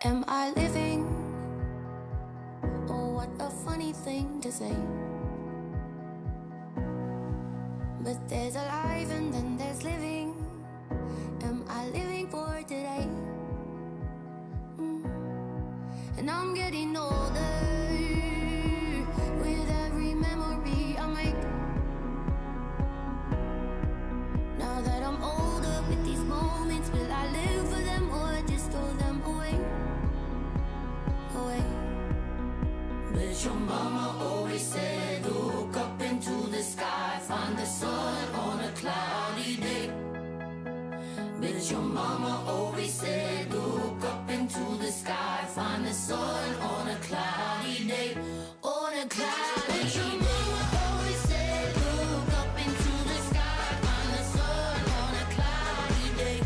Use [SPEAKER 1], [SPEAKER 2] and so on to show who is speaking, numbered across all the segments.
[SPEAKER 1] Am I living? Oh, what a funny thing to say. But there's alive and then there's living. Am I living for today? And I'm getting older with every memory I make. Now that I'm older with these moments, will I live for them or just throw them away? Away. But your mama always said, look up into the sky, find the sun on a cloudy day. But your mama always said, look up into the sky, find the sun on a cloudy day. On a cloudy day. Your mama always said, look up into the sky, find the sun on a cloudy day.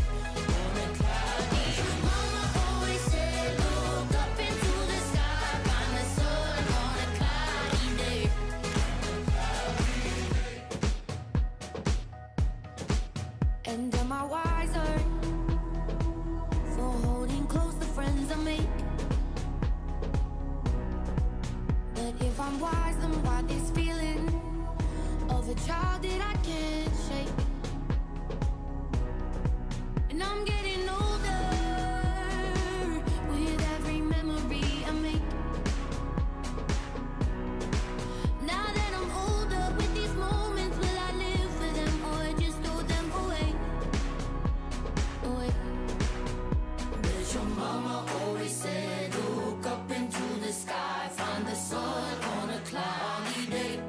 [SPEAKER 1] On a cloudy day. Your mama always said, look up into the sky, find the sun on a cloudy day. And am I wiser for holding close the friends I make? But if I'm wise, then why this feeling of a child that I can't shake? And I'm getting older with every memory I make. Now that I'm older with these moments, will I live for them or just throw them away? Away. But your mama always said, look up into the sky, find the sun on a cloudy day.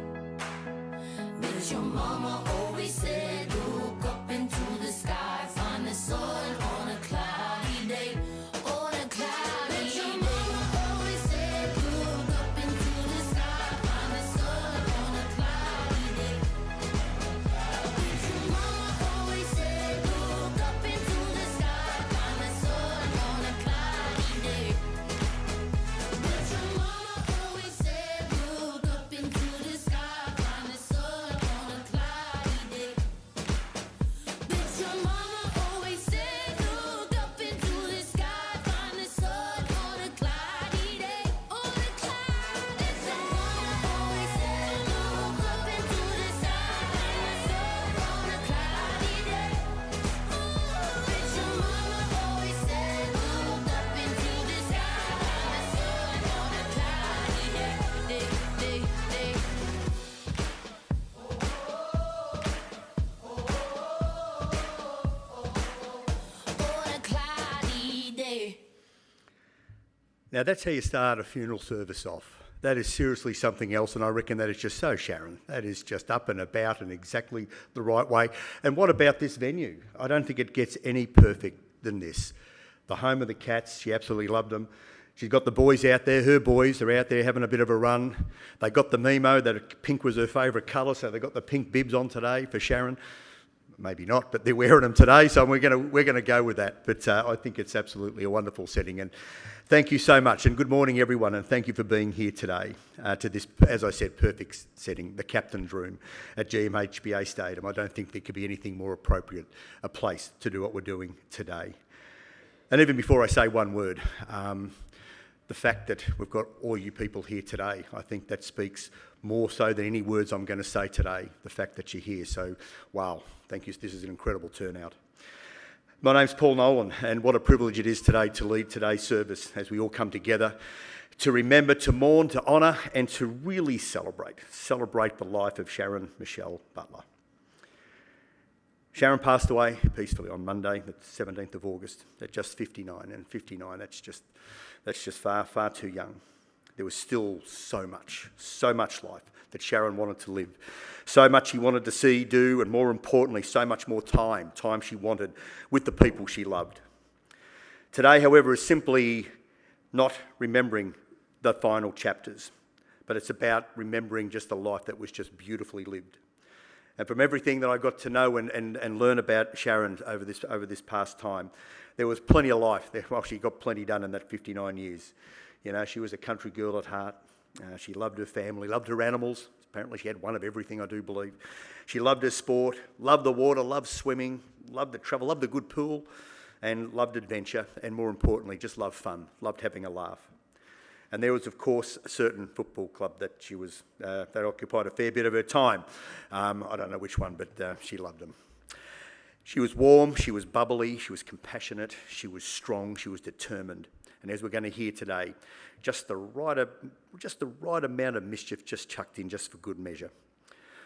[SPEAKER 1] But your mama always said, look up into the sky, find the sun on a cloudy day. On a cloudy day. But your mama always said, look up into the sky, find the sun on a cloudy day. But your mama always said, look up into the sky, find the sun on a cloudy day. But your mama always said, look up into the sky, find the sun on a cloudy day. But your mama always said, look up into the sky, find the sun on a cloudy day. On a cloudy day. Your mama always said, look up into the sky, find the sun on a cloudy day. But your mama always said, look up into the sky, find the sun on a cloudy day. Day. On a cloudy day.
[SPEAKER 2] Now that's how you start a funeral service off. That is seriously something else, and I reckon that is just so Sharon. That is just up and about in exactly the right way. And what about this venue? I don't think it gets any perfect than this. The home of the Cats, she absolutely loved them. She's got the boys out there, her boys are out there having a bit of a run. They got the Memo, that pink was her favourite colour, so they got the pink bibs on today for Sharon. Maybe not, but they're wearing them today, so we're going to go with that. But I think it's absolutely a wonderful setting, and thank you so much. And good morning, everyone, and thank you for being here today to this, as I said, perfect setting, the Captain's Room at GMHBA Stadium. I don't think there could be anything more appropriate a place to do what we're doing today. And even before I say one word, the fact that we've got all you people here today, I think that speaks more so than any words I'm going to say today, the fact that you're here. So, wow, thank you. This is an incredible turnout. My name's Paul Nolan, and what a privilege it is today to lead today's service as we all come together to remember, to mourn, to honour, and to really celebrate the life of Sharon Michelle Buttler. Sharon passed away peacefully on Monday, the 17th of August, at just 59, and 59, that's just far too young. There was still so much life that Sharon wanted to live, so much she wanted to see, do, and more importantly, so much more time she wanted with the people she loved. Today, however, is simply not remembering the final chapters, but it's about remembering just a life that was just beautifully lived. And from everything that I got to know and learn about Sharon over this past time, there was plenty of life. Well, she got plenty done in that 59 years. You know, she was a country girl at heart. She loved her family, loved her animals. Apparently she had one of everything, I do believe. She loved her sport, loved the water, loved swimming, loved the travel, loved the good pool. and loved adventure, and more importantly, just loved fun, loved having a laugh. And there was, of course, a certain football club that she was that occupied a fair bit of her time. I don't know which one, but she loved them. She was warm, she was bubbly, she was compassionate, she was strong, she was determined. And as we're going to hear today, just the right amount of mischief just chucked in just for good measure.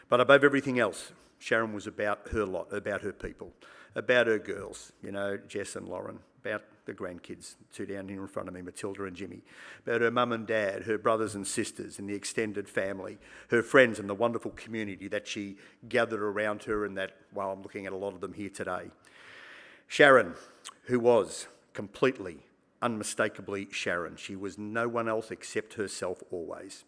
[SPEAKER 2] But above everything else, Sharon was about her lot, about her people, about her girls, Jess and Lauren, about the grandkids, two down here in front of me, Matilda and Jimmy, about her mum and dad, her brothers and sisters and the extended family, her friends and the wonderful community that she gathered around her, and that, well, I'm looking at a lot of them here today. Sharon, who was completely, unmistakably Sharon. She was no one else except herself always.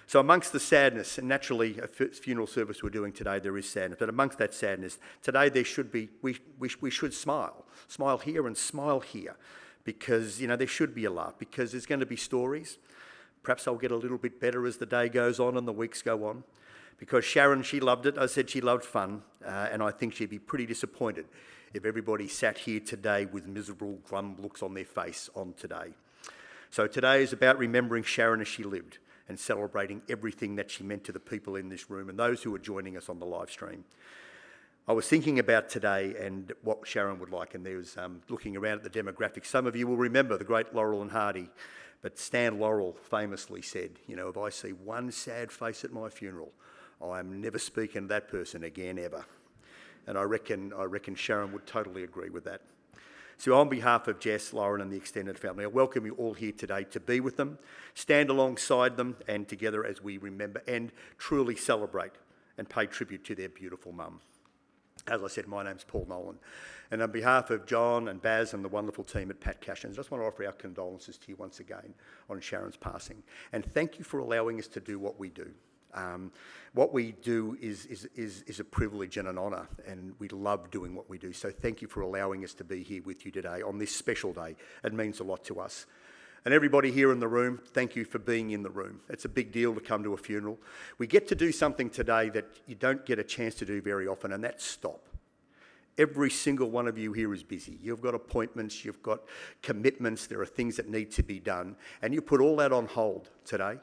[SPEAKER 2] So amongst the sadness, and naturally a funeral service we're doing today, there is sadness, but amongst that sadness, today there should be, we should smile. Smile here and smile here, because, there should be a laugh, because there's going to be stories. Perhaps I'll get a little bit better as the day goes on and the weeks go on, because Sharon, she loved it. I said she loved fun, and I think she'd be pretty disappointed if everybody sat here today with miserable, glum looks on their face on today. So today is about remembering Sharon as she lived, and celebrating everything that she meant to the people in this room and those who are joining us on the live stream. I was thinking about today and what Sharon would like, and there was looking around at the demographics. Some of you will remember the great Laurel and Hardy, but Stan Laurel famously said, if I see one sad face at my funeral, I'm never speaking to that person again, ever. And I reckon Sharon would totally agree with that. So on behalf of Jess, Lauren and the extended family, I welcome you all here today to be with them, stand alongside them and together as we remember and truly celebrate and pay tribute to their beautiful mum. As I said, my name's Paul Nolan. And on behalf of John and Baz and the wonderful team at Pat Cashins, I just want to offer our condolences to you once again on Sharon's passing. And thank you for allowing us to do what we do. What we do is a privilege and an honour, and we love doing what we do. So thank you for allowing us to be here with you today on this special day. It means a lot to us. And everybody here in the room, thank you for being in the room. It's a big deal to come to a funeral. We get to do something today that you don't get a chance to do very often, and that's stop. Every single one of you here is busy. You've got appointments, you've got commitments, there are things that need to be done, and you put all that on hold today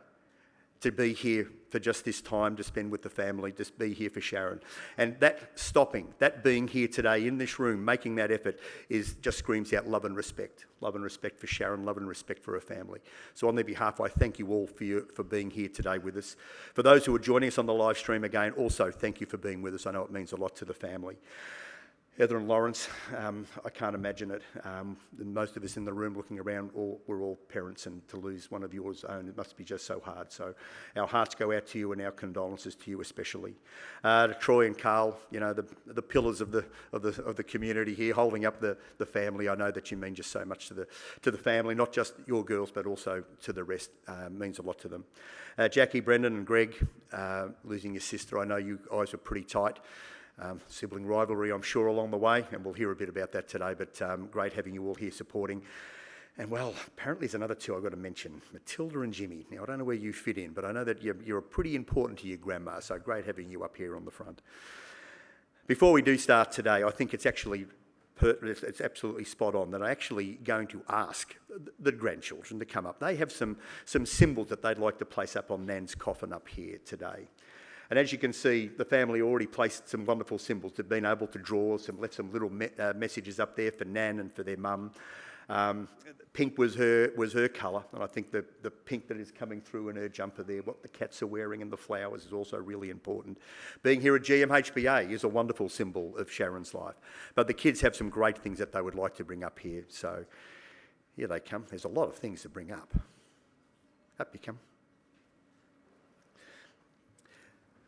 [SPEAKER 2] to be here for just this time to spend with the family, to be here for Sharon. And that stopping, that being here today in this room, making that effort just screams out love and respect. Love and respect for Sharon, love and respect for her family. So on their behalf, I thank you all for being here today with us. For those who are joining us on the live stream again, also thank you for being with us. I know it means a lot to the family. Heather and Lawrence, I can't imagine it. Most of us in the room looking around, we're all parents, and to lose one of yours own, it must be just so hard. So our hearts go out to you and our condolences to you especially. To Troy and Carl, the pillars of the community here, holding up the family. I know that you mean just so much to the family, not just your girls, but also to the rest. Means a lot to them. Jackie, Brendan and Greg, losing your sister, I know you guys were pretty tight. Sibling rivalry, I'm sure, along the way, and we'll hear a bit about that today, but great having you all here supporting. And, well, apparently there's another two I've got to mention, Matilda and Jimmy. Now, I don't know where you fit in, but I know that you're pretty important to your grandma, so great having you up here on the front. Before we do start today, I think it's absolutely spot on that I'm actually going to ask the grandchildren to come up. They have some symbols that they'd like to place up on Nan's coffin up here today. And as you can see, the family already placed some wonderful symbols. They've been able to left some little messages up there for Nan and for their mum. Pink was her colour, and I think the pink that is coming through in her jumper there, what the cats are wearing and the flowers is also really important. Being here at GMHBA is a wonderful symbol of Sharon's life. But the kids have some great things that they would like to bring up here. So here they come. There's a lot of things to bring up. Up you come.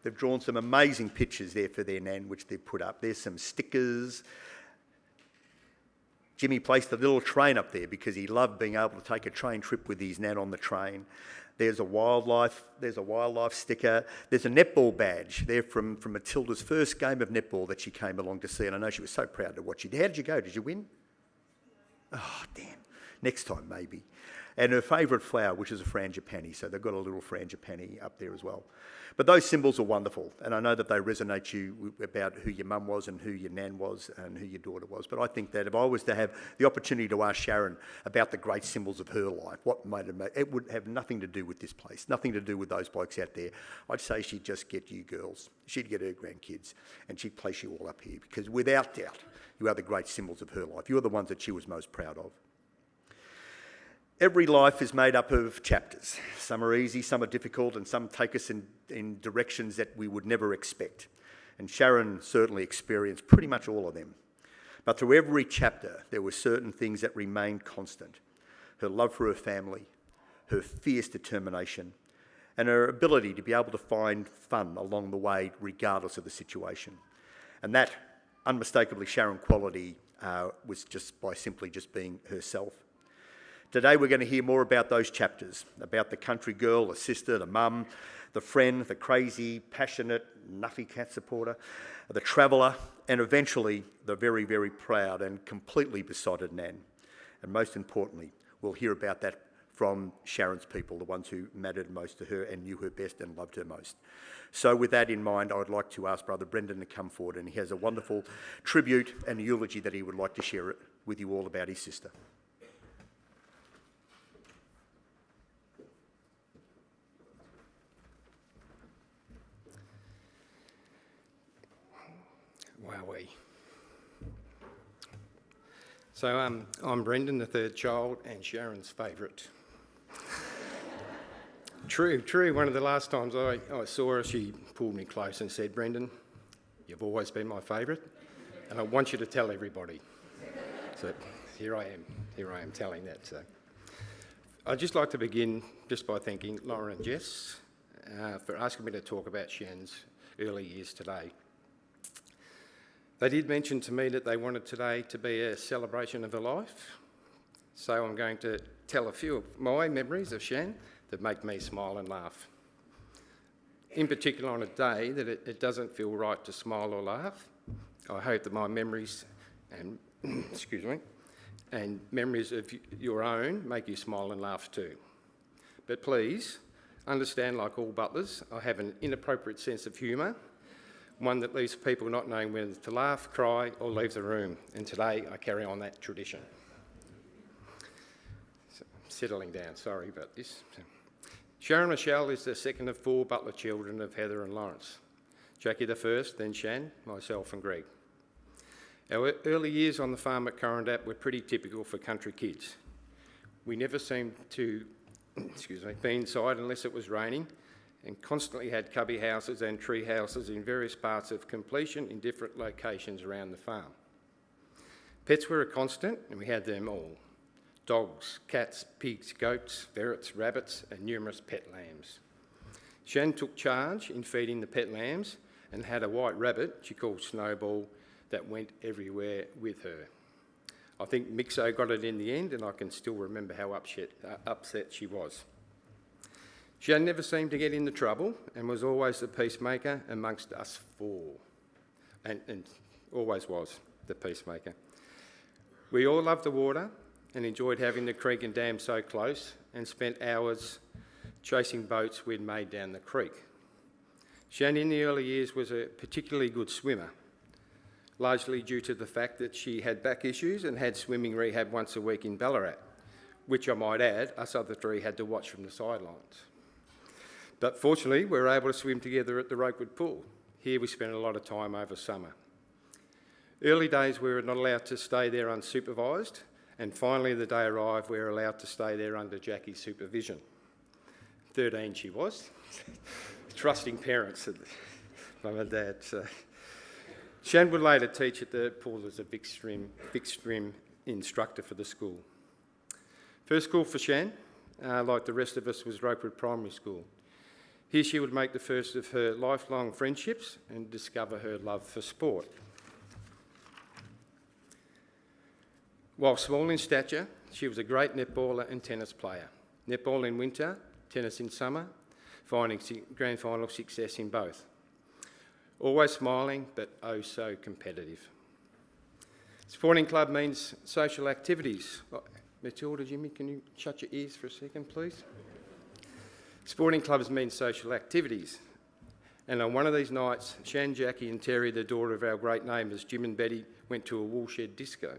[SPEAKER 2] They've drawn some amazing pictures there for their Nan, which they've put up. There's some stickers. Jimmy placed a little train up there because he loved being able to take a train trip with his Nan on the train. There's a wildlife sticker. There's a netball badge there from Matilda's first game of netball that she came along to see, and I know she was so proud to watch it. How did you go? Did you win? Oh, damn. Next time, maybe. and her favourite flower, which is a frangipani. So they've got a little frangipani up there as well. But those symbols are wonderful, and I know that they resonate you about who your mum was and who your nan was and who your daughter was. But I think that if I was to have the opportunity to ask Sharon about the great symbols of her life, what made it would have nothing to do with this place, nothing to do with those blokes out there. I'd say she'd just get you girls, she'd get her grandkids, and she'd place you all up here, because without doubt, you are the great symbols of her life. You're the ones that she was most proud of. Every life is made up of chapters. Some are easy, some are difficult, and some take us in directions that we would never expect. And Sharon certainly experienced pretty much all of them. But through every chapter, there were certain things that remained constant. Her love for her family, her fierce determination, and her ability to be able to find fun along the way, regardless of the situation. And that unmistakably Sharon quality was just by simply just being herself. Today we're going to hear more about those chapters, about the country girl, the sister, the mum, the friend, the crazy, passionate, nuffy cat supporter, the traveller, and eventually the very, very proud and completely besotted Nan. And most importantly, we'll hear about that from Sharon's people, the ones who mattered most to her and knew her best and loved her most. So with that in mind, I would like to ask Brother Brendan to come forward, and he has a wonderful tribute and eulogy that he would like to share with you all about his sister.
[SPEAKER 3] Wowee. So I'm Brendan, the third child, and Sharon's favourite. True. One of the last times I saw her, she pulled me close and said, "Brendan, you've always been my favourite, and I want you to tell everybody." So here I am telling that. So I'd just like to begin just by thanking Lauren and Jess for asking me to talk about Shan's early years today. They did mention to me that they wanted today to be a celebration of her life, so I'm going to tell a few of my memories of Shan that make me smile and laugh. In particular, on a day that it doesn't feel right to smile or laugh, I hope that my memories and and memories of your own make you smile and laugh too. But please understand, like all butlers, I have an inappropriate sense of humour, one that leaves people not knowing whether to laugh, cry or leave the room, and today I carry on that tradition. So, settling down, sorry about this. Sharon Michelle is the second of 4 Butler children of Heather and Lawrence. Jackie the first, then Shan, myself and Greg. Our early years on the farm at Correndap were pretty typical for country kids. We never seemed to be inside unless it was raining, and constantly had cubby houses and tree houses in various parts of completion in different locations around the farm. Pets were a constant, and we had them all. Dogs, cats, pigs, goats, ferrets, rabbits, and numerous pet lambs. Shan took charge in feeding the pet lambs and had a white rabbit she called Snowball that went everywhere with her. I think Mixo got it in the end, and I can still remember how upset she was. Shan never seemed to get into trouble and was always the peacemaker amongst us 4, and always was the peacemaker. We all loved the water and enjoyed having the creek and dam so close, and spent hours chasing boats we'd made down the creek. Shan in the early years was a particularly good swimmer, largely due to the fact that she had back issues and had swimming rehab once a week in Ballarat, which I might add, us other 3 had to watch from the sidelines. But fortunately, we were able to swim together at the Rokewood Pool. Here we spent a lot of time over summer. Early days we were not allowed to stay there unsupervised, and finally the day arrived we were allowed to stay there under Jackie's supervision. 13 she was, trusting parents, mum and dad. So. Shan would later teach at the pool as a fixed stream instructor for the school. First school for Shan, like the rest of us, was Rokewood Primary School. Here she would make the first of her lifelong friendships and discover her love for sport. While small in stature, she was a great netballer and tennis player. Netball in winter, tennis in summer, finding grand final success in both. Always smiling, but oh so competitive. Sporting club means social activities, Matilda, Jimmy, can you shut your ears for a second, please? Sporting clubs mean social activities. And on one of these nights, Shan, Jackie and Terry, the daughter of our great neighbours, Jim and Betty, went to a woolshed disco.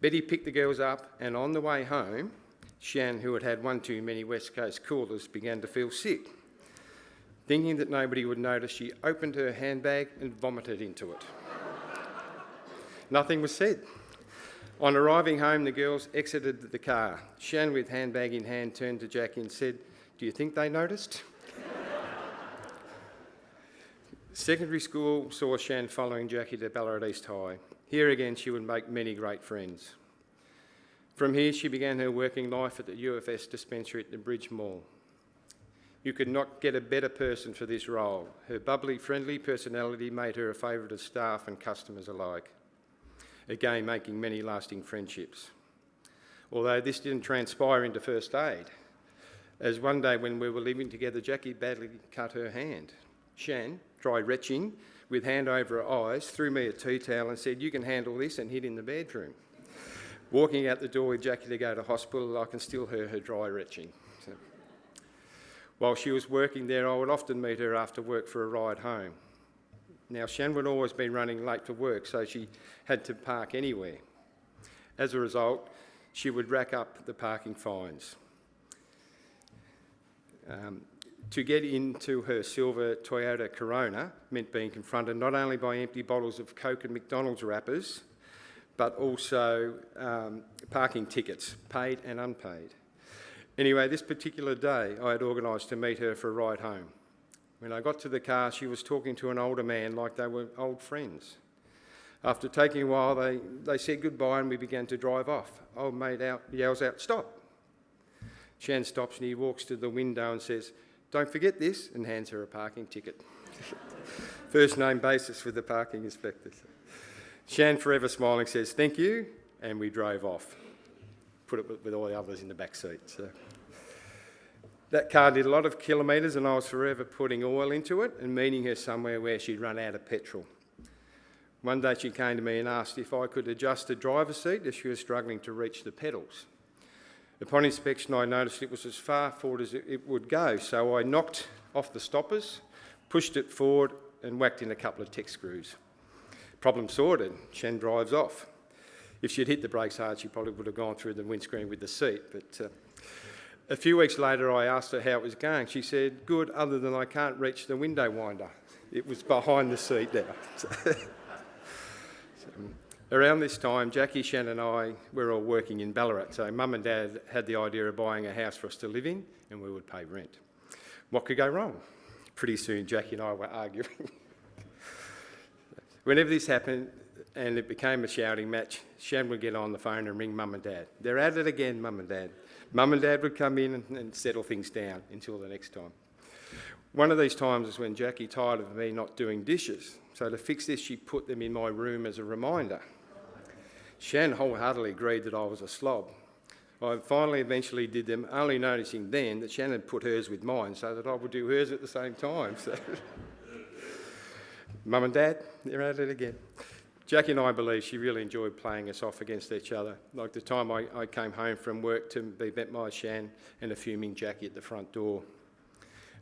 [SPEAKER 3] Betty picked the girls up, and on the way home, Shan, who had had one too many West Coast coolers, began to feel sick. Thinking that nobody would notice, she opened her handbag and vomited into it. Nothing was said. On arriving home, the girls exited the car. Shan, with handbag in hand, turned to Jackie and said, "Do you think they noticed?" Secondary school saw Shan following Jackie to Ballarat East High. Here again, she would make many great friends. From here, she began her working life at the UFS dispensary at the Bridge Mall. You could not get a better person for this role. Her bubbly, friendly personality made her a favourite of staff and customers alike, again making many lasting friendships. Although this didn't transpire into first aid, as one day when we were living together, Jackie badly cut her hand. Shan, dry retching, with hand over her eyes, threw me a tea towel and said, "You can handle this," and hid in the bedroom. Walking out the door with Jackie to go to hospital, I can still hear her dry retching. So, while she was working there, I would often meet her after work for a ride home. Now, Shan would always be running late for work, so she had to park anywhere. As a result, she would rack up the parking fines. To get into her silver Toyota Corona meant being confronted not only by empty bottles of Coke and McDonald's wrappers, but also parking tickets, paid and unpaid. Anyway, this particular day, I had organised to meet her for a ride home. When I got to the car, she was talking to an older man like they were old friends. After taking a while, they said goodbye and we began to drive off. Old mate yells out, "Stop!" Shan stops and he walks to the window and says, "Don't forget this," and hands her a parking ticket. First name basis with the parking inspector. Shan, forever smiling, says, "Thank you," and we drove off. Put it with all the others in the back seat. So. That car did a lot of kilometres and I was forever putting oil into it and meeting her somewhere where she'd run out of petrol. One day she came to me and asked if I could adjust the driver's seat as she was struggling to reach the pedals. Upon inspection, I noticed it was as far forward as it would go, so I knocked off the stoppers, pushed it forward and whacked in a couple of tech screws. Problem sorted. Shan drives off. If she'd hit the brakes hard, she probably would have gone through the windscreen with the seat. But a few weeks later, I asked her how it was going. She said, "Good, other than I can't reach the window winder." It was behind the seat now. Around this time, Jackie, Shan and I were all working in Ballarat, so Mum and Dad had the idea of buying a house for us to live in and we would pay rent. What could go wrong? Pretty soon, Jackie and I were arguing. Whenever this happened and it became a shouting match, Shan would get on the phone and ring Mum and Dad. "They're at it again, Mum and Dad." Mum and Dad would come in and settle things down until the next time. One of these times was when Jackie tired of me not doing dishes, so to fix this, she put them in my room as a reminder. Shan wholeheartedly agreed that I was a slob. I finally eventually did them, only noticing then that Shan had put hers with mine so that I would do hers at the same time. So. Mum and Dad, they're at it again. Jackie and I believe she really enjoyed playing us off against each other, like the time I came home from work to be met by Shan and a fuming Jackie at the front door.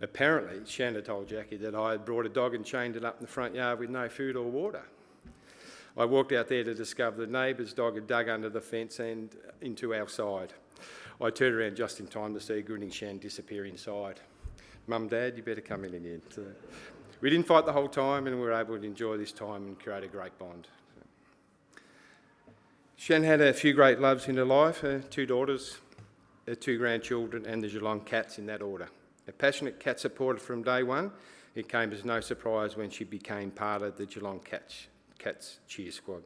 [SPEAKER 3] Apparently, Shan had told Jackie that I had brought a dog and chained it up in the front yard with no food or water. I walked out there to discover the neighbour's dog had dug under the fence and into our side. I turned around just in time to see grinning Shan disappear inside. "Mum, Dad, you better come in again." So we didn't fight the whole time and we were able to enjoy this time and create a great bond. Shan had a few great loves in her life, her 2 daughters, her 2 grandchildren and the Geelong Cats in that order. A passionate cat supporter from day one, it came as no surprise when she became part of the Geelong Cats cheer squad.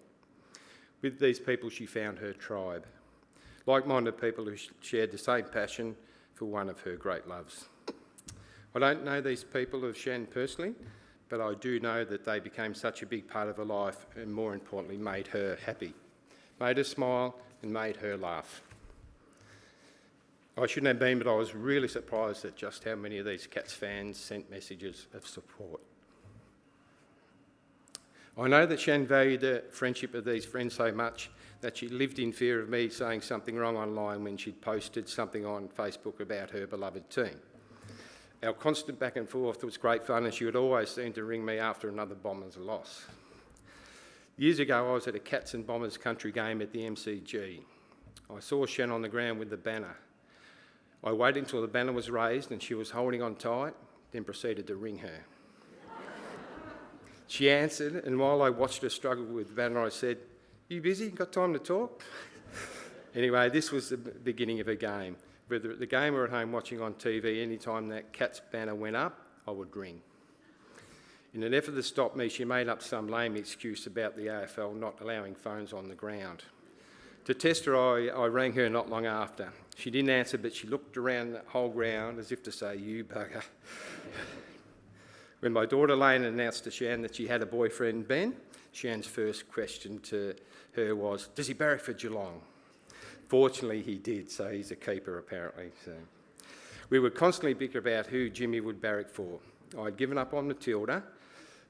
[SPEAKER 3] With these people, she found her tribe, like-minded people who shared the same passion for one of her great loves. I don't know these people of Shan personally, but I do know that they became such a big part of her life and, more importantly, made her happy, made her smile and made her laugh. I shouldn't have been, but I was really surprised at just how many of these Cats fans sent messages of support. I know that Shan valued the friendship of these friends so much that she lived in fear of me saying something wrong online when she'd posted something on Facebook about her beloved team. Our constant back and forth was great fun, and she would always seem to ring me after another Bombers loss. Years ago, I was at a Cats and Bombers country game at the MCG. I saw Shen on the ground with the banner. I waited until the banner was raised and she was holding on tight, then proceeded to ring her. She answered, and while I watched her struggle with the banner, I said, "You busy? Got time to talk?" Anyway, this was the beginning of a game. Whether at the game or at home watching on TV, any time that Cats banner went up, I would ring. In an effort to stop me, she made up some lame excuse about the AFL not allowing phones on the ground. To test her, I rang her not long after. She didn't answer, but she looked around the whole ground as if to say, "You bugger." When my daughter Lane announced to Shan that she had a boyfriend, Ben, Shan's first question to her was, "Does he barrack for Geelong?" Fortunately, he did, so he's a keeper apparently. So we would constantly bicker about who Jimmy would barrack for. I'd given up on Matilda,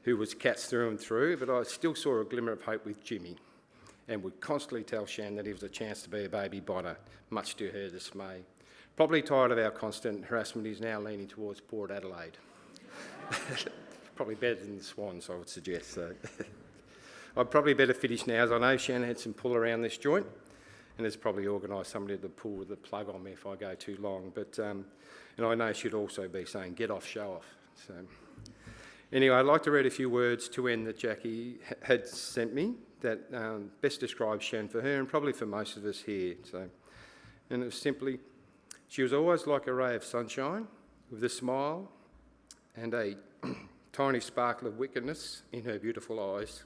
[SPEAKER 3] who was Cats through and through, but I still saw a glimmer of hope with Jimmy, and would constantly tell Shan that he was a chance to be a baby Bonner, much to her dismay. Probably tired of our constant harassment, he's now leaning towards Port Adelaide. Probably better than the Swans, I would suggest. So I'd probably better finish now, as I know Shan had some pull around this joint, and has probably organised somebody to pull the plug on me if I go too long. But and I know she'd also be saying, "Get off, show off." So anyway, I'd like to read a few words to end that Jackie had sent me that best describes Shan for her and probably for most of us here. So, and it was simply, she was always like a ray of sunshine with a smile and a tiny sparkle of wickedness in her beautiful eyes.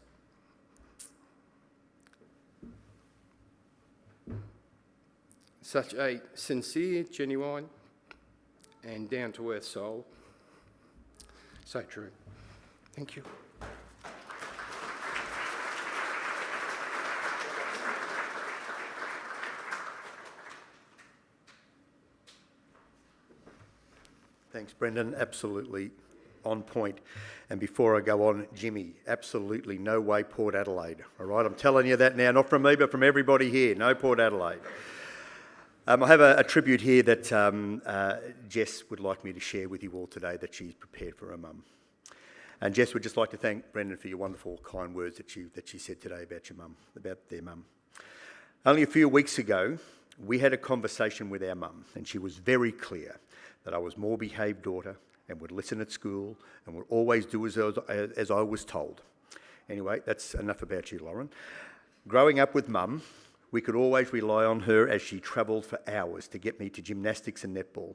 [SPEAKER 3] Such a sincere, genuine and down-to-earth soul. So true. Thank you.
[SPEAKER 2] Thanks, Brendan. Absolutely on point. And before I go on, Jimmy, absolutely no way Port Adelaide. All right, I'm telling you that now, not from me, but from everybody here. No Port Adelaide. I have a tribute here that Jess would like me to share with you all today that she's prepared for her mum. And Jess would just like to thank Brendan for your wonderful, kind words that she said today about your mum, about their mum. Only a few weeks ago, we had a conversation with our mum, and she was very clear that I was more behaved daughter and would listen at school and would always do as I was told. Anyway, that's enough about you, Lauren. Growing up with mum, we could always rely on her as she travelled for hours to get me to gymnastics and netball.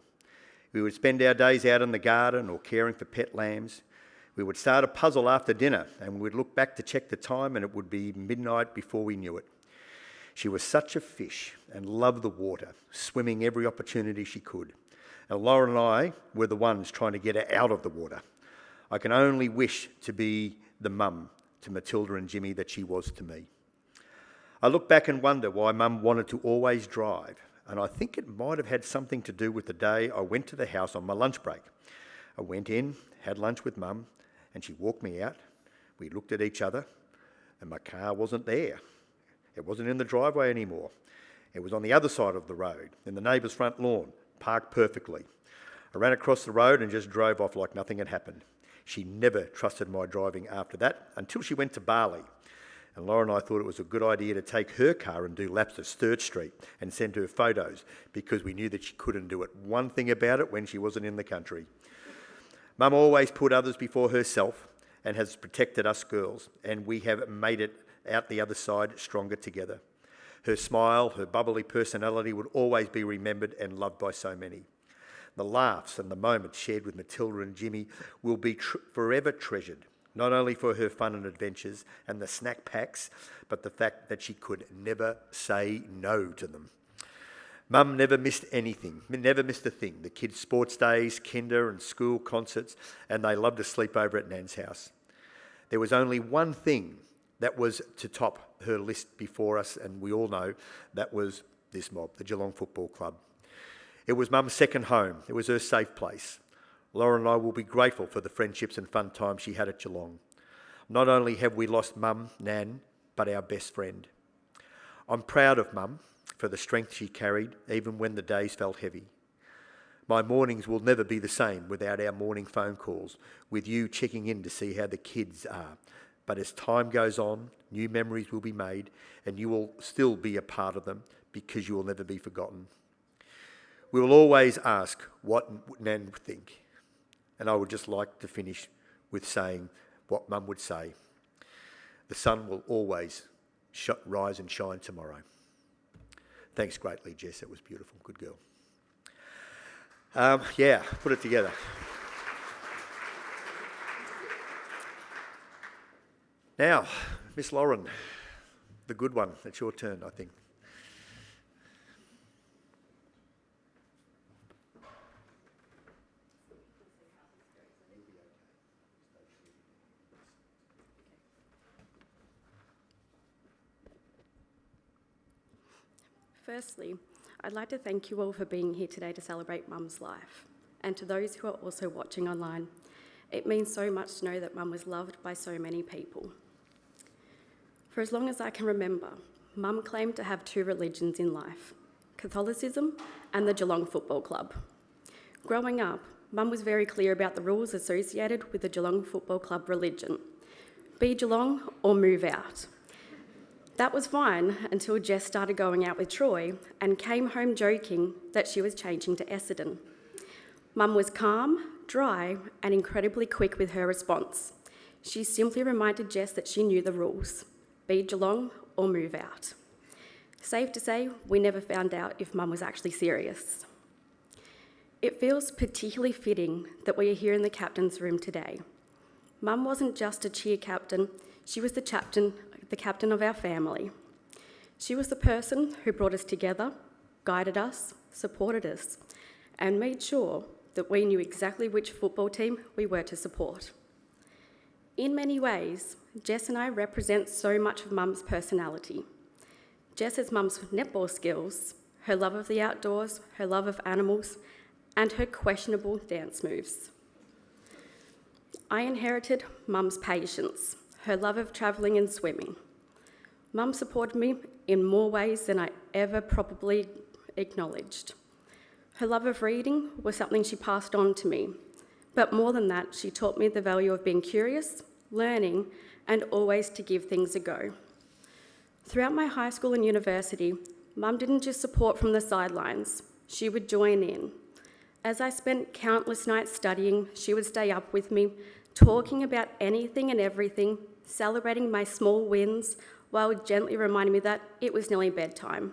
[SPEAKER 2] We would spend our days out in the garden or caring for pet lambs. We would start a puzzle after dinner and we'd look back to check the time and it would be midnight before we knew it. She was such a fish and loved the water, swimming every opportunity she could. And Lauren and I were the ones trying to get her out of the water. I can only wish to be the mum to Matilda and Jimmy that she was to me. I look back and wonder why mum wanted to always drive, and I think it might have had something to do with the day I went to the house on my lunch break. I went in, had lunch with mum, and she walked me out. We looked at each other, and my car wasn't there. It wasn't in the driveway anymore. It was on the other side of the road, in the neighbour's front lawn, parked perfectly. I ran across the road and just drove off like nothing had happened. She never trusted my driving after that until she went to Bali. And Lauren and I thought it was a good idea to take her car and do laps of Sturt Street and send her photos because we knew that she couldn't do it. One thing about it when she wasn't in the country. Mum always put others before herself and has protected us girls, and we have made it out the other side stronger together. Her smile, her bubbly personality would always be remembered and loved by so many. The laughs and the moments shared with Matilda and Jimmy will be forever treasured, not only for her fun and adventures and the snack packs, but the fact that she could never say no to them. Mum never missed anything, never missed a thing. The kids' sports days, kinder and school concerts, and they loved to sleep over at Nan's house. There was only one thing that was to top her list before us, and we all know that was this mob, the Geelong Football Club. It was Mum's second home. It was her safe place. Lauren and I will be grateful for the friendships and fun times she had at Geelong. Not only have we lost Mum, Nan, but our best friend. I'm proud of Mum for the strength she carried even when the days felt heavy. My mornings will never be the same without our morning phone calls, with you checking in to see how the kids are. But as time goes on, new memories will be made and you will still be a part of them because you will never be forgotten. We will always ask what Nan would think. And I would just like to finish with saying what Mum would say. The sun will always rise and shine tomorrow. Thanks greatly, Jess. That was beautiful. Good girl. Yeah, put it together. Now, Miss Lauren, the good one. It's your turn, I think.
[SPEAKER 4] Firstly, I'd like to thank you all for being here today to celebrate Mum's life, and to those who are also watching online. It means so much to know that Mum was loved by so many people. For as long as I can remember, Mum claimed to have two religions in life, Catholicism and the Geelong Football Club. Growing up, Mum was very clear about the rules associated with the Geelong Football Club religion. Be Geelong or move out. That was fine until Jess started going out with Troy and came home joking that she was changing to Essendon. Mum was calm, dry, and incredibly quick with her response. She simply reminded Jess that she knew the rules. Be Geelong or move out. Safe to say, we never found out if Mum was actually serious. It feels particularly fitting that we are here in the captain's room today. Mum wasn't just a cheer captain, she was the captain of our family. She was the person who brought us together, guided us, supported us, and made sure that we knew exactly which football team we were to support. In many ways, Jess and I represent so much of Mum's personality. Jess is Mum's netball skills, her love of the outdoors, her love of animals, and her questionable dance moves. I inherited Mum's patience, her love of travelling and swimming. Mum supported me in more ways than I ever probably acknowledged. Her love of reading was something she passed on to me, but more than that, she taught me the value of being curious, learning, and always to give things a go. Throughout my high school and university, Mum didn't just support from the sidelines, she would join in. As I spent countless nights studying, she would stay up with me, talking about anything and everything, celebrating my small wins, while gently reminding me that it was nearly bedtime,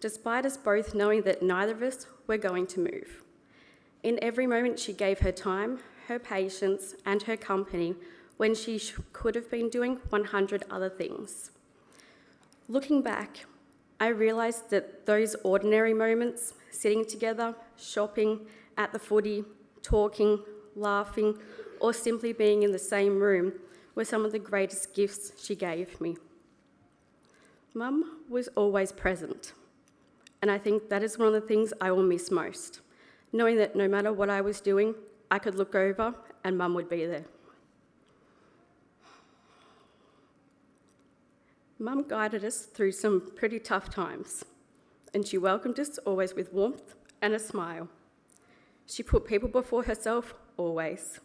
[SPEAKER 4] despite us both knowing that neither of us were going to move. In every moment, she gave her time, her patience, and her company when she could have been doing 100 other things. Looking back, I realised that those ordinary moments, sitting together, shopping, at the footy, talking, laughing, or simply being in the same room, were some of the greatest gifts she gave me. Mum was always present, and I think that is one of the things I will miss most, knowing that no matter what I was doing, I could look over and Mum would be there. Mum guided us through some pretty tough times, and she welcomed us always with warmth and a smile. She put people before herself, always.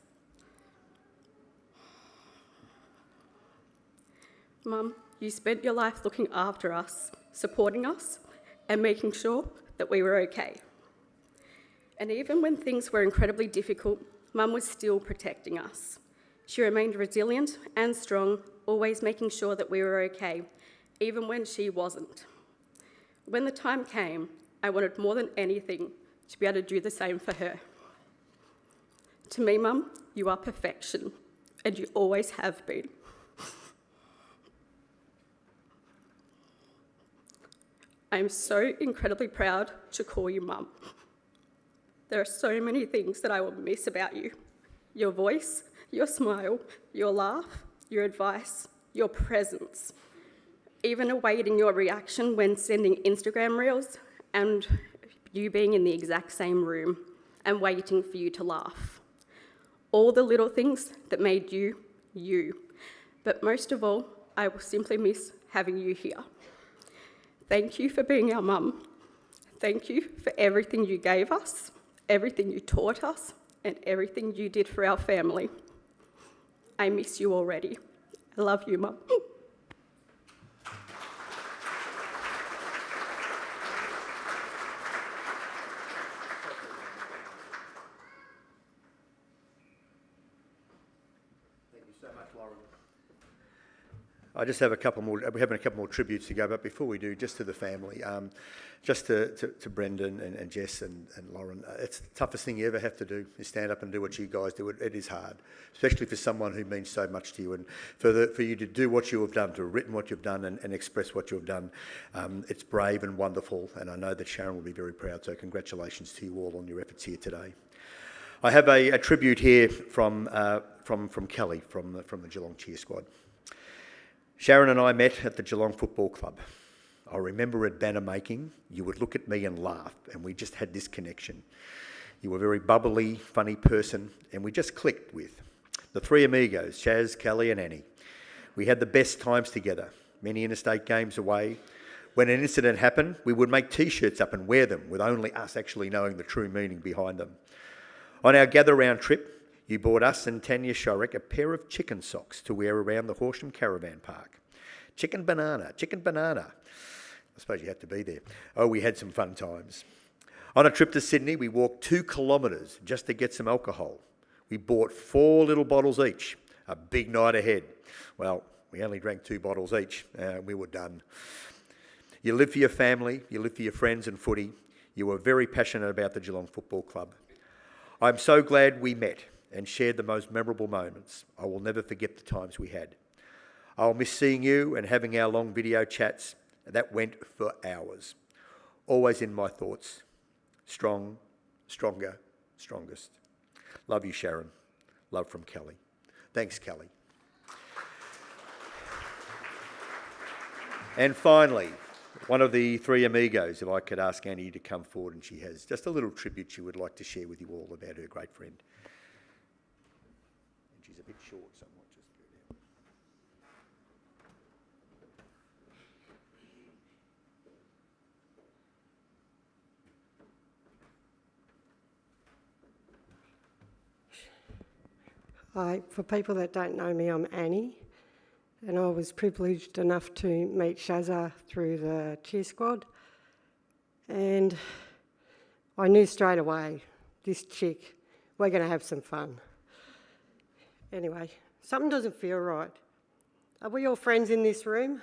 [SPEAKER 4] Mum, you spent your life looking after us, supporting us, and making sure that we were okay. And even when things were incredibly difficult, Mum was still protecting us. She remained resilient and strong, always making sure that we were okay, even when she wasn't. When the time came, I wanted more than anything to be able to do the same for her. To me, Mum, you are perfection, and you always have been. I am so incredibly proud to call you Mum. There are so many things that I will miss about you. Your voice, your smile, your laugh, your advice, your presence. Even awaiting your reaction when sending Instagram reels and you being in the exact same room and waiting for you to laugh. All the little things that made you, you. But most of all, I will simply miss having you here. Thank you for being our mum. Thank you for everything you gave us, everything you taught us, and everything you did for our family. I miss you already. I love you, Mum.
[SPEAKER 2] Thank you so much, Lauren. I just have a couple more. We're having a couple more tributes to go, but before we do, just to the family, just to Brendan and Jess and Lauren. It's the toughest thing you ever have to do is stand up and do what you guys do. It is hard, especially for someone who means so much to you, and for you to do what you have done, to have written what you've done, and express what you've done. It's brave and wonderful, and I know that Sharon will be very proud. So congratulations to you all on your efforts here today. I have a tribute here from Kelly from the Geelong Cheer Squad. Sharon and I met at the Geelong Football Club. I remember at banner making, you would look at me and laugh, and we just had this connection. You were a very bubbly, funny person, and we just clicked with. The three amigos, Chaz, Kelly and Annie. We had the best times together, many interstate games away. When an incident happened, we would make T-shirts up and wear them, with only us actually knowing the true meaning behind them. On our gather-round trip, you bought us and Tanya Shorrock a pair of chicken socks to wear around the Horsham Caravan Park. Chicken banana, chicken banana. I suppose you had to be there. Oh, we had some fun times. On a trip to Sydney, we walked 2 kilometres just to get some alcohol. We bought 4 little bottles each. A big night ahead. Well, we only drank 2 bottles each. We were done. You live for your family, you live for your friends and footy. You were very passionate about the Geelong Football Club. I'm so glad we met and shared the most memorable moments. I will never forget the times we had. I'll miss seeing you and having our long video chats. That went for hours. Always in my thoughts. Strong, stronger, strongest. Love you, Sharon. Love from Kelly. Thanks, Kelly. And finally, one of the three amigos, if I could ask Annie to come forward, and she has just a little tribute she would like to share with you all about her great friend. And she's a bit short, so I might just go down.
[SPEAKER 5] Hi, for people that don't know me, I'm Annie, and I was privileged enough to meet Shazza through the cheer squad, and I knew straight away, this chick, we're going to have some fun. Anyway, something doesn't feel right. Are we all friends in this room?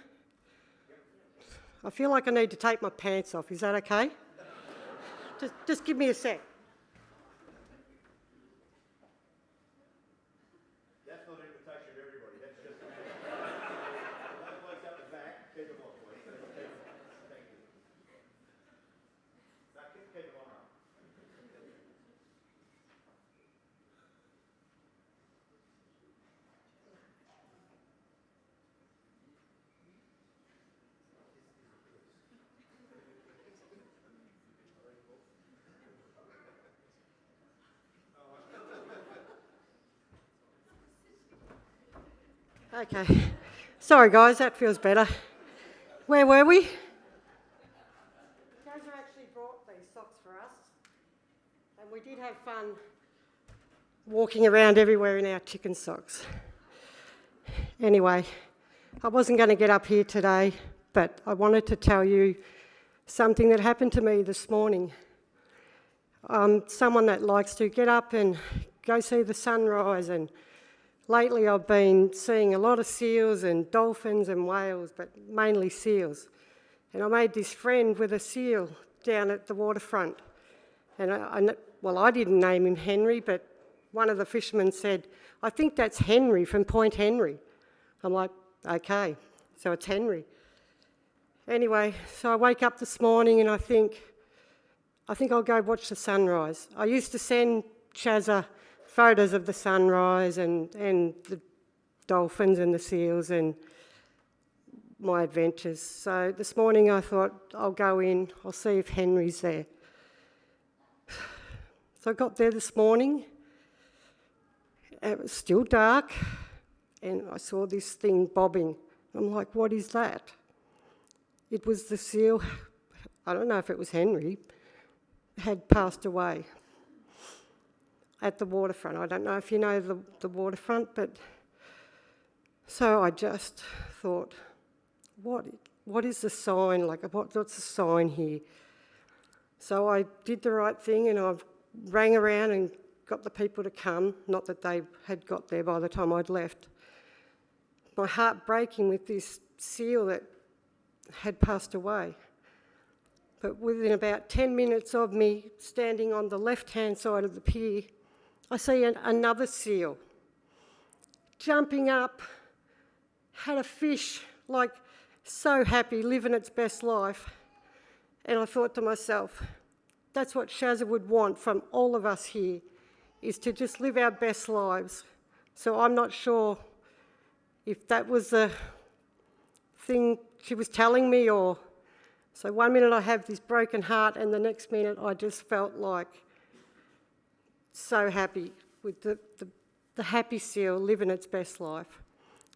[SPEAKER 5] I feel like I need to take my pants off. Is that okay? Just give me a sec.
[SPEAKER 2] That's not an invitation to everybody. That's just that place up the back. Keep them on, please. Thank you. No, keep them on.
[SPEAKER 5] Okay. Sorry guys, that feels better. Where were we? Jazza actually brought these socks for us, and we did have fun walking around everywhere in our chicken socks. Anyway, I wasn't going to get up here today, but I wanted to tell you something that happened to me this morning. I'm someone that likes to get up and go see the sunrise, and lately I've been seeing a lot of seals and dolphins and whales, but mainly seals. And I made this friend with a seal down at the waterfront. And I didn't name him Henry, but one of the fishermen said, I think that's Henry from Point Henry. I'm like, okay, so it's Henry. Anyway, so I wake up this morning and I think I'll go watch the sunrise. I used to send Shazza photos of the sunrise and the dolphins and the seals and my adventures. So this morning I thought I'll go in, I'll see if Henry's there. So I got there this morning, it was still dark, and I saw this thing bobbing. I'm like, what is that? it was the seal, I don't know if it was Henry, had passed away at the waterfront. I don't know if you know the waterfront, but so I just thought, what is the sign? Like, what's the sign here? So I did the right thing and I rang around and got the people to come, not that they had got there by the time I'd left. My heart breaking with this seal that had passed away. But within about 10 minutes of me standing on the left-hand side of the pier, I see another seal jumping up, had a fish, like so happy, living its best life. And I thought to myself, that's what Shazza would want from all of us here, is to just live our best lives. So I'm not sure if that was the thing she was telling me, or... So one minute I have this broken heart and the next minute I just felt like so happy with the happy seal living its best life.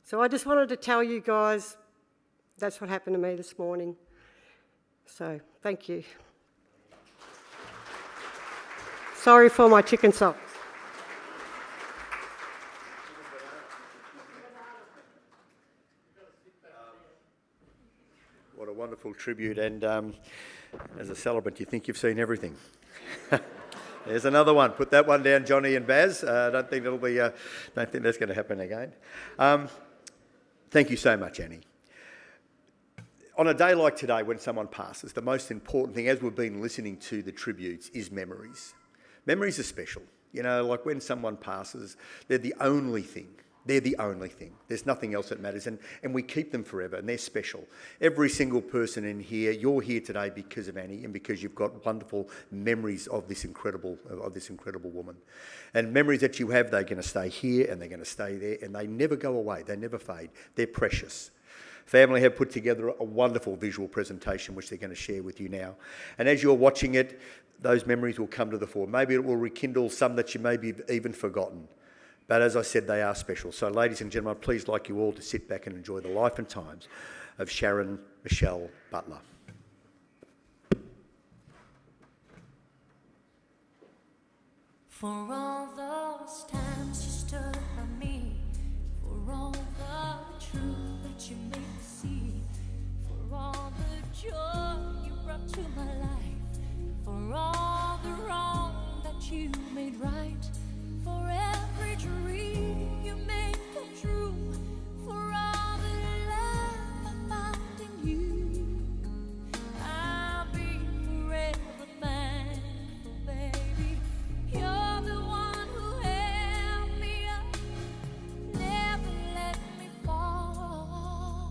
[SPEAKER 5] So I just wanted to tell you guys that's what happened to me this morning. So thank you. Sorry for my chicken socks.
[SPEAKER 2] What a wonderful tribute, and as a celebrant, you think you've seen everything. There's another one. Put that one down, Johnny and Baz. I don't think that's going to happen again. Thank you so much, Annie. On a day like today, when someone passes, the most important thing, as we've been listening to the tributes, is memories. Memories are special. You know, like when someone passes, they're the only thing. They're the only thing. There's nothing else that matters, and we keep them forever, and they're special. Every single person in here, you're here today because of Annie and because you've got wonderful memories of this incredible woman. And memories that you have, they're going to stay here and they're going to stay there, and they never go away. They never fade. They're precious. Family have put together a wonderful visual presentation which they're going to share with you now. And as you're watching it, those memories will come to the fore. Maybe it will rekindle some that you maybe even forgotten. But as I said, they are special. So ladies and gentlemen, I'd please like you all to sit back and enjoy the life and times of Sharon Michelle Buttler.
[SPEAKER 1] For all those times you stood by me, for all the truth that you made me see, for all the joy you brought to my life, for all the wrong that you made right, for every dream you made come true, for all the love I found in you, I'll be forever thankful, baby. You're the one who held me up, never let me fall.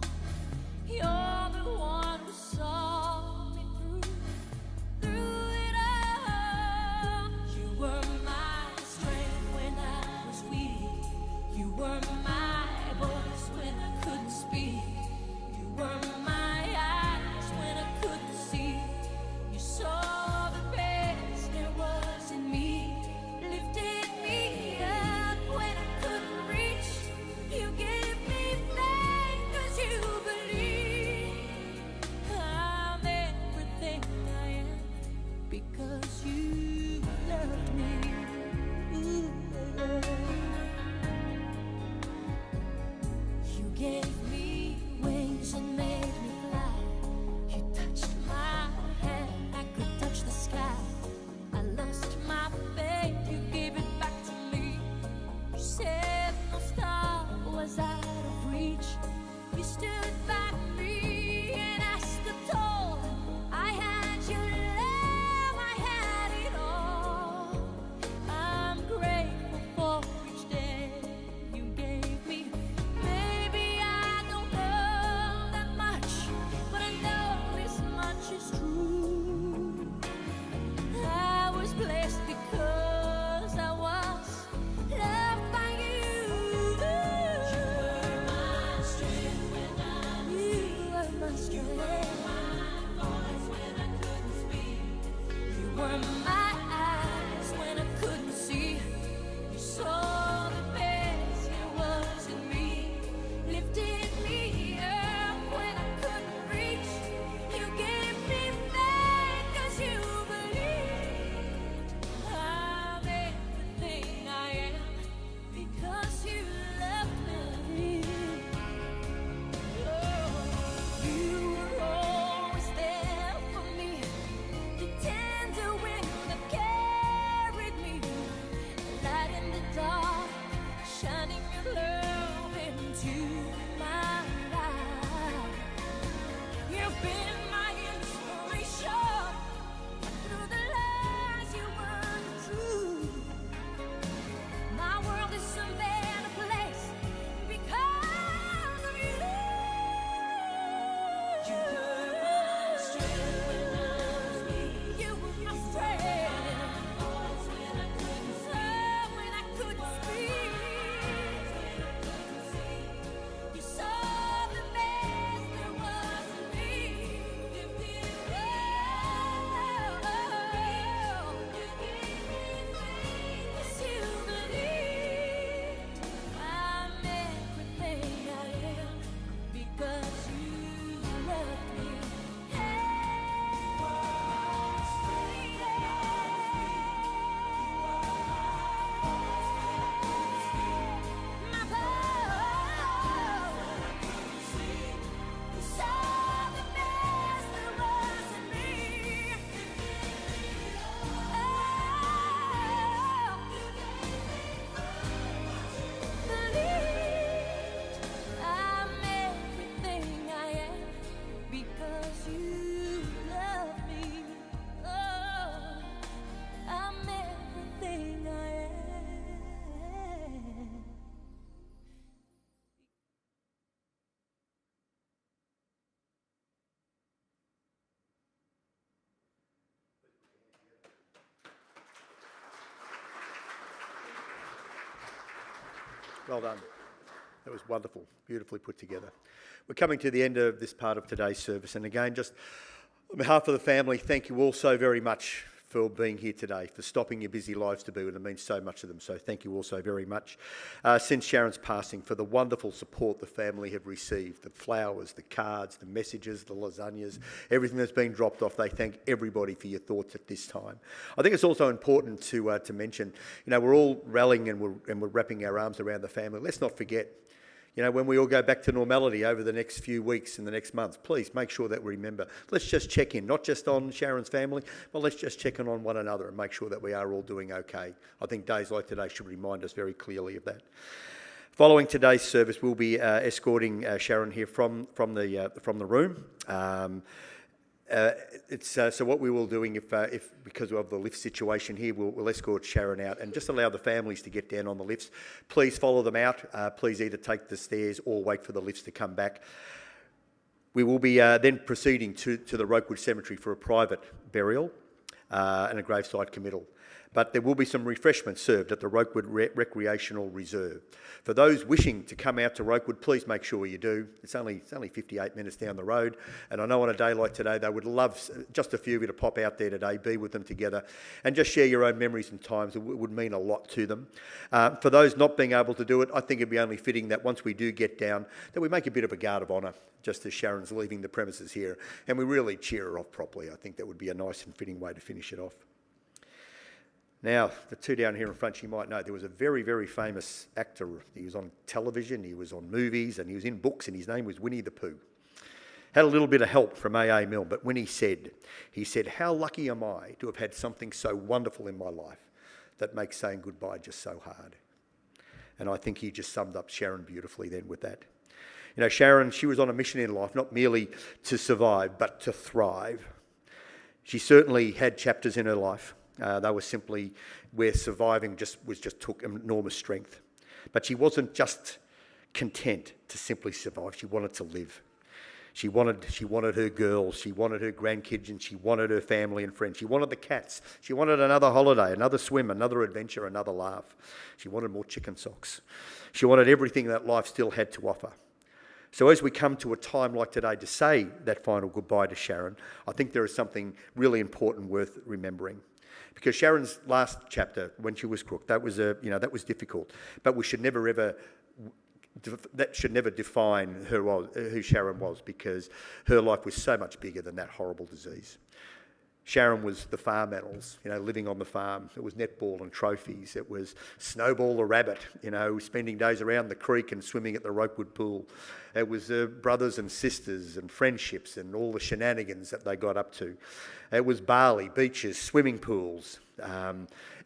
[SPEAKER 1] You're the one who saw me through it all. You were my strength when I was weak. You were my voice when I couldn't speak. You were my eyes when I couldn't see. You saw the best there was in me, lifted me up when I couldn't reach. You gave me faith 'cause you believe I'm everything I am because you loved me. Ooh. You gave me wings and made me fly. You touched my hand, I could touch the sky. I lost my faith, you gave it back to me. You said no star was out of reach. You stood by me and I stood tall. I had your love, I had it all. I'm grateful for each day you gave me. Maybe I
[SPEAKER 2] Well done. That was wonderful, beautifully put together. We're coming to the end of this part of today's service, and again, just on behalf of the family, thank you all so very much for being here today, for stopping your busy lives to be with. It means so much to them, so thank you all so very much. Since Sharon's passing, for the wonderful support the family have received, the flowers, the cards, the messages, the lasagnas, everything that's been dropped off, they thank everybody for your thoughts at this time. I think it's also important to mention, we're all rallying and we're wrapping our arms around the family. Let's not forget, when we all go back to normality over the next few weeks and the next months, please make sure that we remember. Let's just check in, not just on Sharon's family, but let's just check in on one another and make sure that we are all doing okay. I think days like today should remind us very clearly of that. Following today's service, we'll be escorting Sharon here from the room. So what we will doing if because of the lift situation here, we'll escort Sharon out and just allow the families to get down on the lifts. Please follow them out. Please either take the stairs or wait for the lifts to come back. We will be then proceeding to the Rokewood Cemetery for a private burial and a graveside committal. But there will be some refreshments served at the Rokewood Recreational Reserve. For those wishing to come out to Rokewood, please make sure you do. It's only 58 minutes down the road, and I know on a day like today, they would love just a few of you to pop out there today, be with them together, and just share your own memories and times. It would mean a lot to them. For those not being able to do it, I think it'd be only fitting that once we do get down, that we make a bit of a guard of honour, just as Sharon's leaving the premises here, and we really cheer her off properly. I think that would be a nice and fitting way to finish it off. Now, the two down here in front, you might know, there was a very, very famous actor. He was on television, he was on movies, and he was in books, and his name was Winnie the Pooh. Had a little bit of help from A.A. Milne, but when he said, "How lucky am I to have had something so wonderful in my life that makes saying goodbye just so hard." And I think he just summed up Sharon beautifully then with that. Sharon, she was on a mission in life, not merely to survive, but to thrive. She certainly had chapters in her life. They were simply where surviving just took enormous strength. But she wasn't just content to simply survive. She wanted to live. She wanted her girls, she wanted her grandkids, and she wanted her family and friends. She wanted the cats. She wanted another holiday, another swim, another adventure, another laugh. She wanted more chicken socks. She wanted everything that life still had to offer. So as we come to a time like today to say that final goodbye to Sharon, I think there is something really important worth remembering. Because Sharon's last chapter, when she was crook, that was difficult. But we should never ever, that should never define who Sharon was, because her life was so much bigger than that horrible disease. Sharon was the farm animals, living on the farm. It was netball and trophies. It was Snowball the rabbit, spending days around the creek and swimming at the Rokewood pool. It was brothers and sisters and friendships and all the shenanigans that they got up to. It was barley, beaches, swimming pools.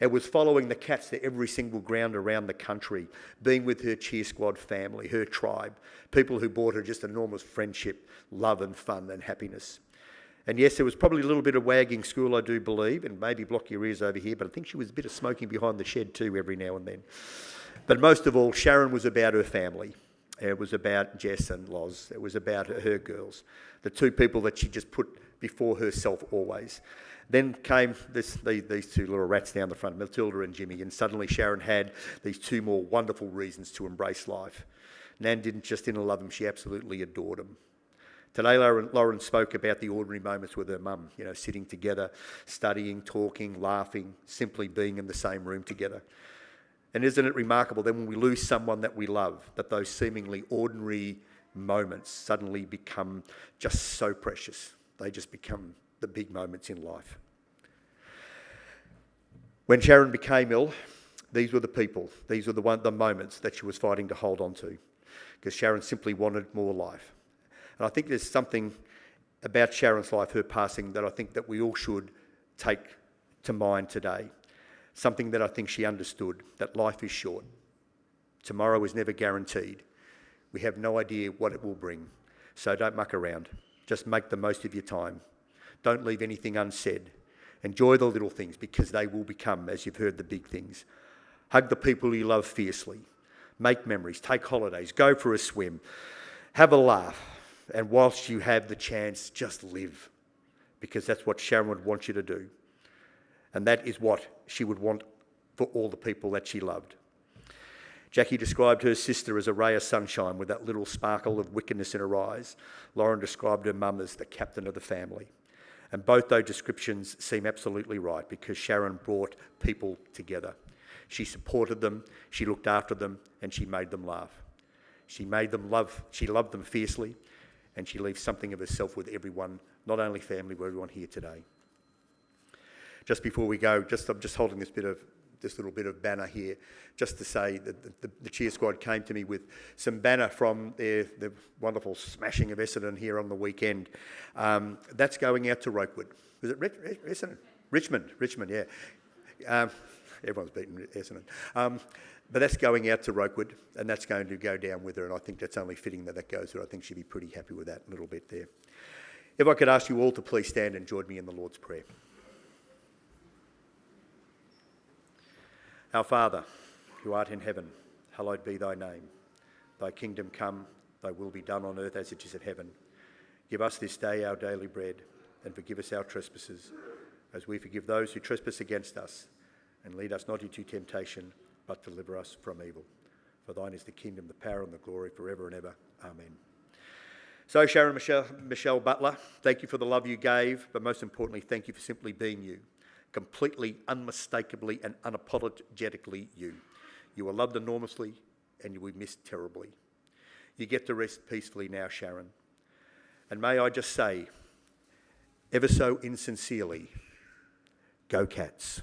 [SPEAKER 2] It was following the cats to every single ground around the country, being with her cheer squad family, her tribe, people who brought her just enormous friendship, love and fun and happiness. And yes, there was probably a little bit of wagging school, I do believe, and maybe block your ears over here, but I think she was a bit of smoking behind the shed too every now and then. But most of all, Sharon was about her family. It was about Jess and Loz. It was about her girls, the two people that she just put before herself always. Then came these two little rats down the front, Matilda and Jimmy, and suddenly Sharon had these two more wonderful reasons to embrace life. Nan didn't just love them, she absolutely adored them. Today, Lauren spoke about the ordinary moments with her mum, sitting together, studying, talking, laughing, simply being in the same room together. And isn't it remarkable that when we lose someone that we love, that those seemingly ordinary moments suddenly become just so precious. They just become the big moments in life. When Sharon became ill, these were the people, these were the moments that she was fighting to hold on to, because Sharon simply wanted more life. And I think there's something about Sharon's life, her passing, that I think that we all should take to mind today. Something that I think she understood, that life is short. Tomorrow is never guaranteed. We have no idea what it will bring. So don't muck around. Just make the most of your time. Don't leave anything unsaid. Enjoy the little things, because they will become, as you've heard, the big things. Hug the people you love fiercely. Make memories. Take holidays. Go for a swim. Have a laugh. And whilst you have the chance, just live, because that's what Sharon would want you to do. And that is what she would want for all the people that she loved. Jackie described her sister as a ray of sunshine with that little sparkle of wickedness in her eyes. Lauren described her mum as the captain of the family. And both those descriptions seem absolutely right because Sharon brought people together. She supported them, she looked after them, and she made them laugh. She loved them fiercely, and she leaves something of herself with everyone, not only family, but everyone here today. Just before we go, I'm just holding this little bit of banner here, just to say that the cheer squad came to me with some banner from the wonderful smashing of Essendon here on the weekend. That's going out to Rokewood. Was it Essendon? Richmond, yeah. Everyone's beaten Essendon. But that's going out to Rokewood, and that's going to go down with her, and I think that's only fitting that goes there. I think she'd be pretty happy with that little bit there. If I could ask you all to please stand and join me in the Lord's Prayer. Our Father, who art in heaven, hallowed be thy name. Thy kingdom come, thy will be done on earth as it is in heaven. Give us this day our daily bread, and forgive us our trespasses, as we forgive those who trespass against us. And lead us not into temptation, but deliver us from evil. For thine is the kingdom, the power and the glory forever and ever. Amen. So Sharon Michelle Buttler, thank you for the love you gave, but most importantly, thank you for simply being you. Completely, unmistakably and unapologetically you. You are loved enormously and you will be missed terribly. You get to rest peacefully now, Sharon. And may I just say, ever so insincerely, go Cats.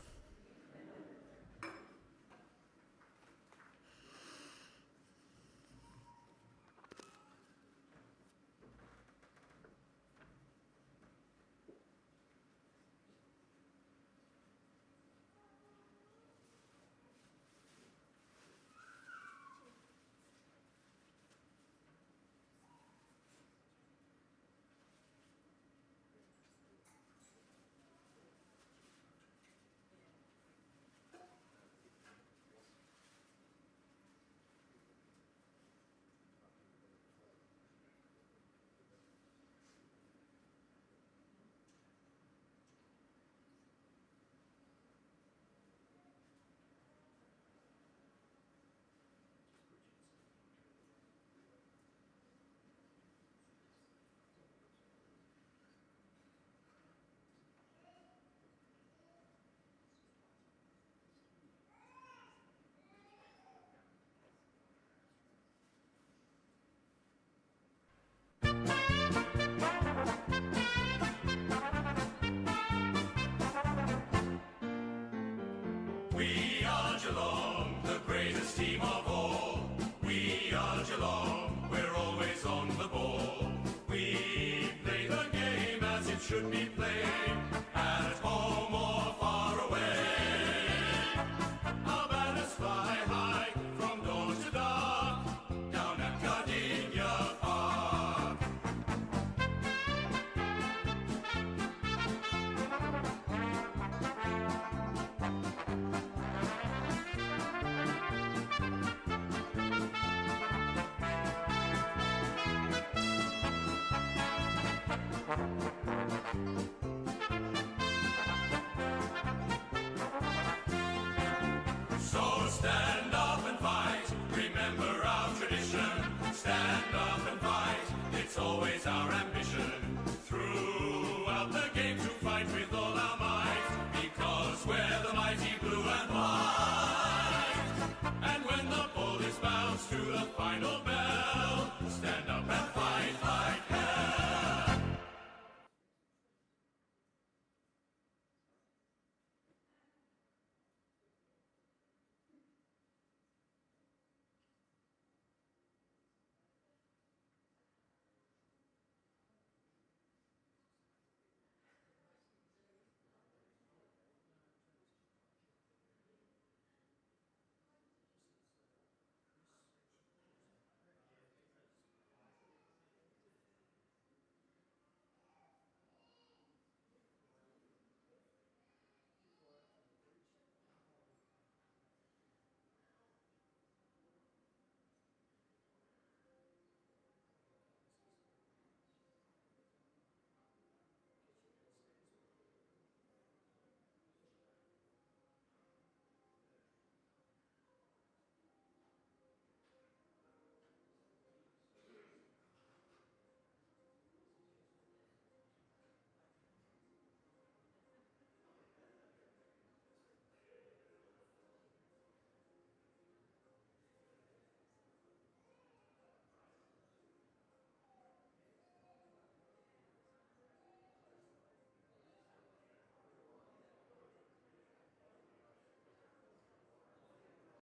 [SPEAKER 6] We are Geelong, the greatest team of all. We are Geelong, we're always on the ball. We play the game as it should be played, at home or far away. Our banners fly high from dawn to dark, down at Gardenia Park. So stand